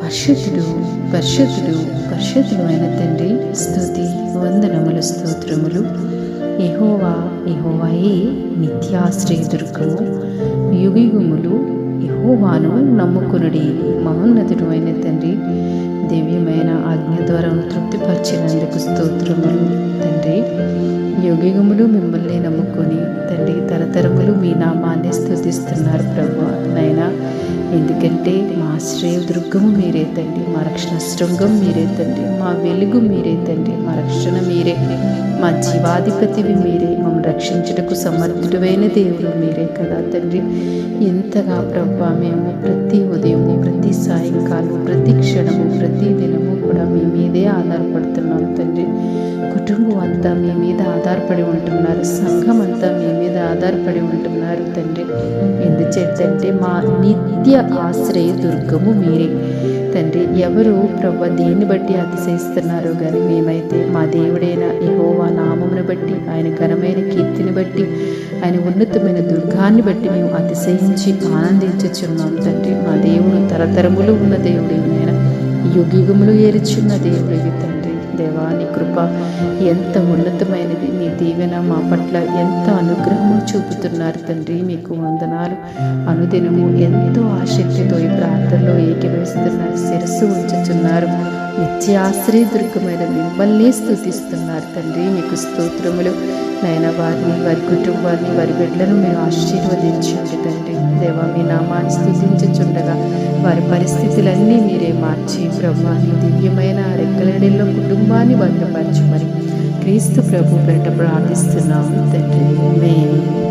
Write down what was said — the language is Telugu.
పరిశుద్ధుడు పరిశుద్ధుడు పరిశుద్ధుడు అయిన తండ్రి, స్తుతి వందనములు స్తోత్రములు. యెహోవా యెహోవాయే నిత్యాశ్రయదుర్గము, యుగయుగములు యెహోవాను నమ్ముకొనుడి. మహోన్నతుడు అయిన తండ్రి, దివ్యమైన ఆజ్ఞ ద్వారా తృప్తిపరిచినందుకు స్తోత్రములు తండ్రి. యుగయుగములు మిమ్మల్ని నమ్ముకొని తండ్రి, తరతరములు మీ నామాన్ని స్తుతిస్తున్నారు ప్రభువా నైనా. ఎందుకంటే మా ఆశ్రయదుర్గము మీరే తండ్రి, మా రక్షణ శృంగం మీరే తండ్రి, మా వెలుగు మీరే తండ్రి, మా రక్షణ మీరే, మా జీవాధిపతివి మీరే, మమ్మల్ని రక్షించుటకు సమర్థుడైన దేవుడు మీరే కదా తండ్రి. ఎంతగా ప్రభువా మేము ప్రతి ఉదయము, ప్రతి సాయంకాలం, ప్రతి క్షణము, ప్రతి దినము కూడా మీ మీదే ఆధారపడుతున్నాం తండ్రి. కుటుంబం అంతా మీ మీద ఆధారపడి ఉంటున్నారు, సంఘం అంతా మీ మీద ఆధారపడి ఉంటున్నారు తండ్రి. ఎందుచేతంటే మా నిత్య ఆశ్రయ దుర్గము మీరే తండ్రి. ఎవరు ప్రభు దేన్ని బట్టి అతిశయిస్తున్నారో కానీ మేమైతే మా దేవుడైన యెహోవా నామమును బట్టి, ఆయన ఘనమైన కీర్తిని బట్టి, ఆయన ఉన్నతమైన దుర్గాన్ని బట్టి మేము అతిశయించి ఆనందించుచున్నాం తండ్రి. మా దేవుడు తరతరములు ఉన్న దేవుడు, నేను యుగయుగములు ఏరుచున్న దేవుడివి తండ్రి. దేవా, నీ కృప ఎంత ఉన్నతమైనది, నీ దీవెన మా పట్ల ఎంత అనుగ్రహము చూపుతున్నారు తండ్రి. మీకు వందనాలు. అనుదినము ఎంతో ఆసక్తితో ఈ ప్రార్థనలో ఏకీభవిస్తున్నారు, శిరస్సు ఉంచుతున్నారు. నిత్యాశ్రయ దుర్గమైన మిమ్మల్ని స్తుతిస్తున్నారు తండ్రి. మీకు స్తోత్రములు నైనా. వారిని, వారి కుటుంబాన్ని, వారి బిడ్డలను మీరు ఆశీర్వదించండి తండ్రి. దేవా, మీ నామాన్ని స్తుతించుచుండగా వారి పరిస్థితులన్నీ మీరే మార్చి ప్రభువా నీ దివ్యమైన రెక్కలడిలో కుటుంబాన్ని భద్రపరచమని క్రీస్తు ప్రభు పేరిట ప్రార్థిస్తున్నాము తండ్రి. ఆమేన్.